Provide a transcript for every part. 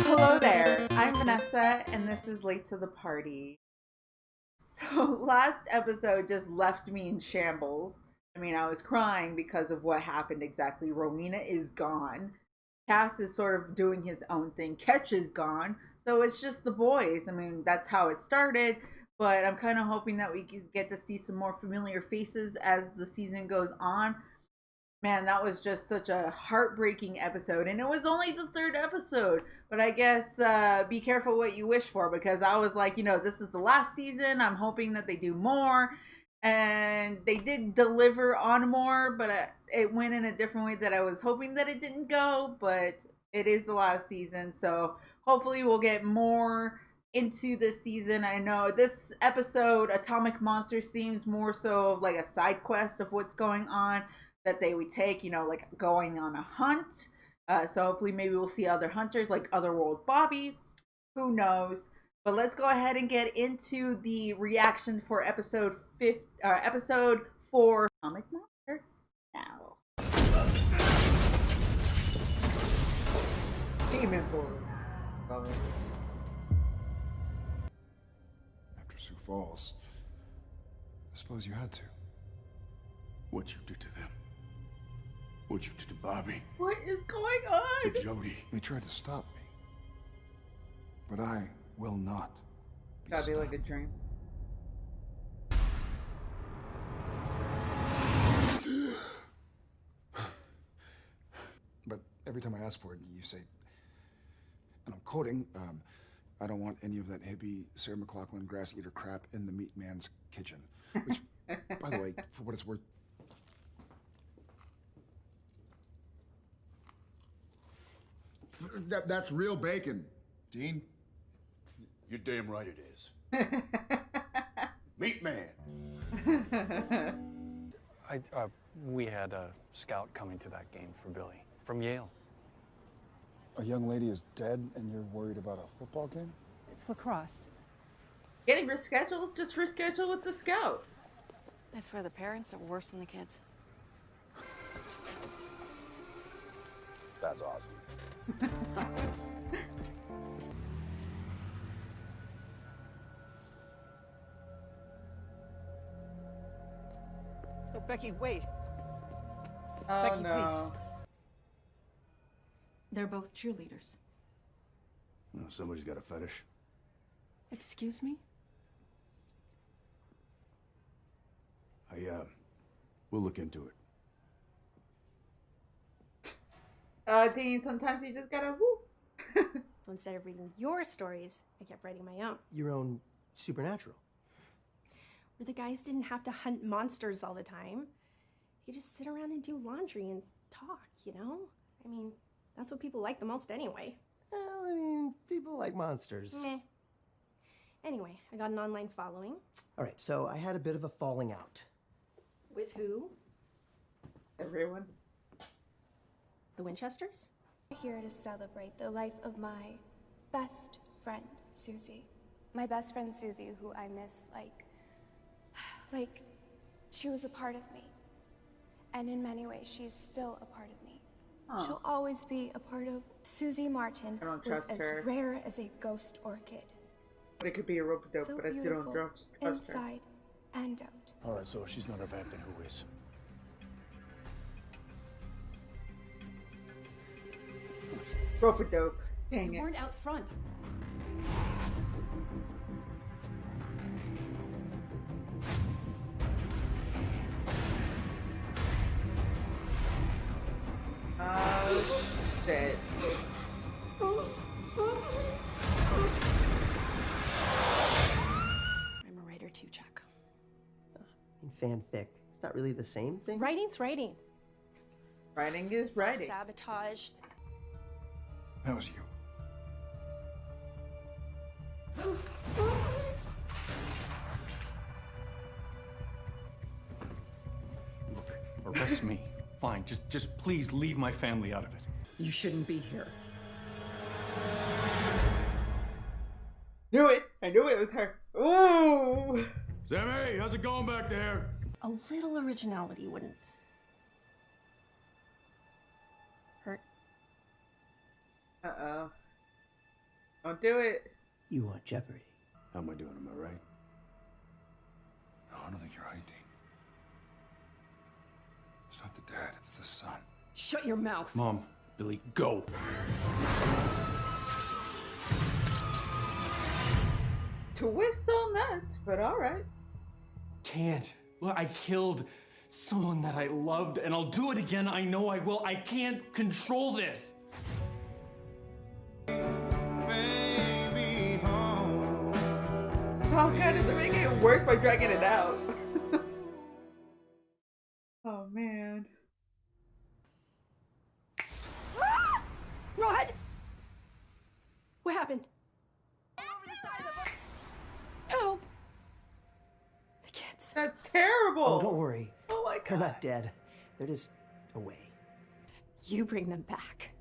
Hello there, I'm Vanessa, and this is Late to the Party. So, last episode just left me in shambles. I mean, I was crying because of what happened exactly. Rowena is gone. Cass is sort of doing his own thing. Ketch is gone. So, it's just the boys. I mean, that's how it started. But I'm kind of hoping that we get to see some more familiar faces as the season goes on. Man, that was just such a heartbreaking episode. And it was only the third episode. But I guess be careful what you wish for, because I was like, this is the last season. I'm hoping that they do more. And they did deliver on more, but it went in a different way that I was hoping that it didn't go. But it is the last season. So hopefully we'll get more into this season. I know this episode, Atomic Monster, seems more so like a side quest of what's going on that they would take, like going on a hunt. So hopefully maybe we'll see other hunters like Otherworld Bobby. Who knows? But let's go ahead and get into the reaction for episode 4, Atomic Monster, now. Demon Boys. After Sioux Falls, I suppose you had to. What you did to them. What you did to Bobby. What is going on? To Jody. They tried to stop me. But I will not. Gotta be like a dream. But every time I ask for it, you say, and I'm quoting, I don't want any of that hippie Sarah McLachlan grass eater crap in the meat man's kitchen. Which, by the way, for what it's worth, that's real bacon, Dean. You're damn right it is. Meat man. We had a scout coming to that game for Billy from Yale. A young lady is dead and you're worried about a football game? It's lacrosse. Getting rescheduled? Just reschedule with the scout. I swear the parents are worse than the kids. That's awesome. Oh, Becky, wait. Oh, Becky, no. please. They're both cheerleaders. Oh, somebody's got a fetish. Excuse me? We'll look into it. Dean, sometimes you just gotta woo. So instead of reading your stories, I kept writing my own. Your own supernatural. Where the guys didn't have to hunt monsters all the time. You could just sit around and do laundry and talk, I mean, that's what people like the most anyway. Well, I mean, people like monsters. Meh. Anyway, I got an online following. All right, so I had a bit of a falling out. With who? Everyone. The Winchesters? I'm here to celebrate the life of my best friend, Susie. My best friend, Susie, who I miss like she was a part of me. And in many ways, she's still a part of me. Huh. She'll always be a part of Susie Martin, I don't who's trust as her. rare as a ghost orchid. But it could be a rope-a-dope, So but I still don't beautiful, trust her. inside and out. All right, so if she's not a vamp, then who is? Rope-a-dope. Dang You it. weren't out front. Oh, shit. I'm a writer too, Chuck. In fanfic, it's not really the same thing. Writing's writing. Writing is writing. Sabotage. That was you. Look, arrest me. Fine, just please leave my family out of it. You shouldn't be here. Knew it! I knew it was her. Ooh! Sammy, how's it going back there? A little originality wouldn't. Uh-oh. Don't do it. You want Jeopardy. How am I doing? Am I right? No, I don't think you're right, Dean. It's not the dad, it's the son. Shut your mouth. Mom, Billy, go. Twist on that, but all right. Can't. Look, I killed someone that I loved, and I'll do it again. I know I will. I can't control this. Oh god, they're making it worse by dragging it out. Oh man. Ah! Rod! What happened? Help! The kids. That's terrible. Oh, don't worry. Oh my They're god. not dead. They're just away. You bring them back.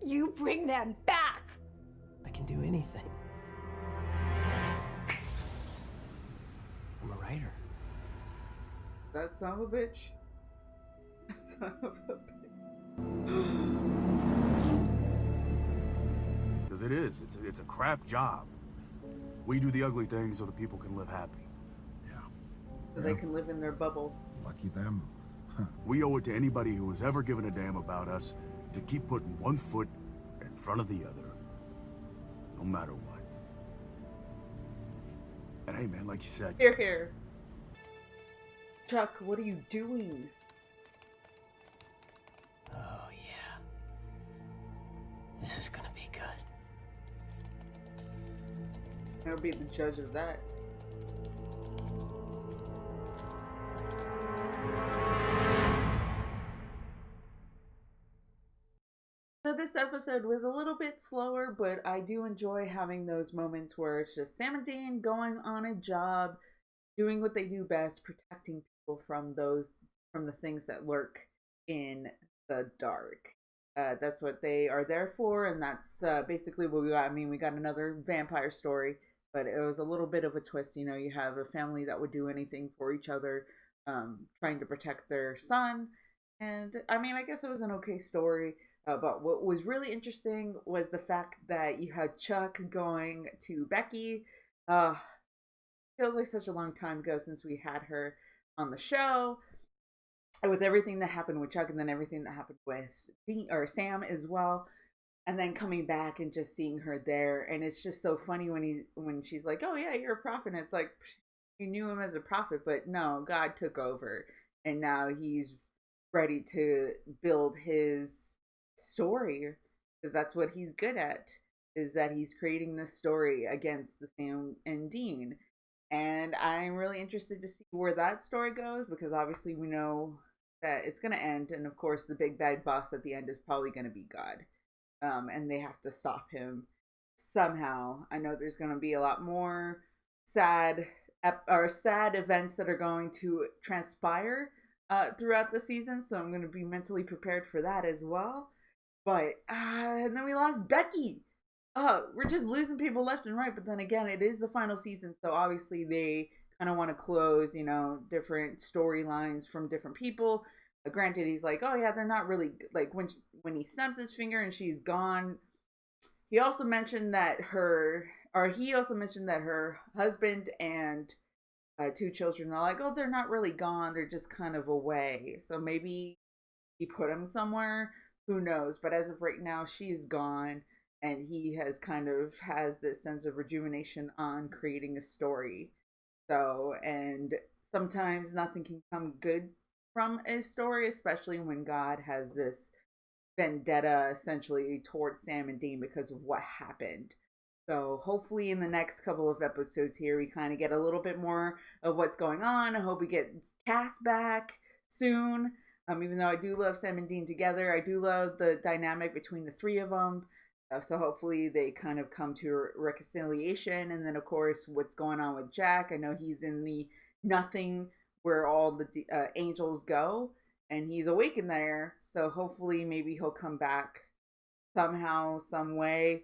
You bring them back! I can do anything. I'm a writer. That son of a bitch. That son of a bitch. Because it is. It's a crap job. We do the ugly things so the people can live happy. Yeah. So they can live in their bubble. Lucky them. We owe it to anybody who has ever given a damn about us to keep putting one foot in front of the other, no matter what. And hey, man, like you said, Here, here. Chuck, what are you doing? Oh, yeah. This is gonna be good. I'll be the judge of that. So this episode was a little bit slower, but I do enjoy having those moments where it's just Sam and Dean going on a job, doing what they do best, protecting people from the things that lurk in the dark. That's what they are there for, and that's basically what we got. I mean, we got another vampire story, but it was a little bit of a twist. You know, you have a family that would do anything for each other, trying to protect their son. And I mean, I guess it was an okay story. But what was really interesting was the fact that you had Chuck going to Becky. Feels like such a long time ago since we had her on the show. And with everything that happened with Chuck, and then everything that happened with Dean, or Sam as well, and then coming back and just seeing her there, and it's just so funny when she's like, "Oh yeah, you're a prophet." And it's like, you knew him as a prophet, but no, God took over, and now he's ready to build his story, because that's what he's good at, is that he's creating this story against the Sam and Dean. And I'm really interested to see where that story goes, because obviously we know that it's going to end, and of course the big bad boss at the end is probably going to be God, and they have to stop him somehow. I know there's going to be a lot more sad events that are going to transpire throughout the season, so I'm going to be mentally prepared for that as well. But and then we lost Becky. We're just losing people left and right. But then again, it is the final season, so obviously they kind of want to close, you know, different storylines from different people. Granted, he's like, oh yeah, they're not really like when he snapped his finger and she's gone. He also mentioned that her husband and 2 children are like, oh, they're not really gone, they're just kind of away. So maybe he put them somewhere. Who knows? But as of right now, she is gone, and he has this sense of rejuvenation on creating a story. So, and sometimes nothing can come good from a story, especially when God has this vendetta essentially towards Sam and Dean because of what happened. So hopefully in the next couple of episodes here, we kind of get a little bit more of what's going on. I hope we get Cass back soon. Even though I do love Sam and Dean together, I do love the dynamic between the 3 of them. So hopefully they kind of come to reconciliation. And then, of course, what's going on with Jack. I know he's in the nothing where all the angels go. And he's awake in there. So hopefully maybe he'll come back somehow, some way.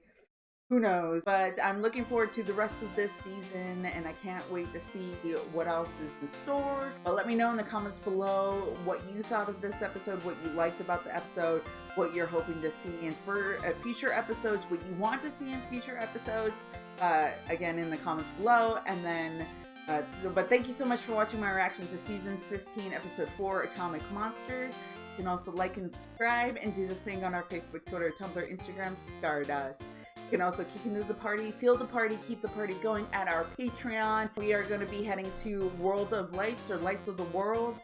who knows? But I'm looking forward to the rest of this season, and I can't wait to see what else is in store. But let me know in the comments below what you thought of this episode, what you liked about the episode, what you're hoping to see in future episodes, what you want to see in future episodes, again in the comments below. And then but thank you so much for watching my reactions to season 15 episode 4, Atomic Monsters. You can also like and subscribe and do the thing on our Facebook, Twitter, Tumblr, Instagram, Stardust. You can also kick into the party, feel the party, keep the party going at our Patreon. We are going to be heading to World of Lights, or Lights of the World,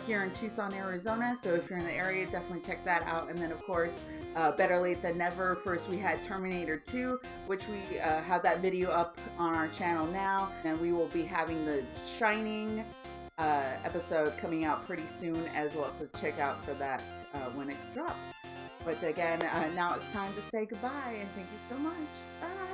here in Tucson, Arizona. So if you're in the area, definitely check that out. And then, of course, better late than never. First, we had Terminator 2, which we have that video up on our channel now. And we will be having the Shining episode coming out pretty soon as well. So check out for that when it drops. But again, now it's time to say goodbye, and thank you so much. Bye!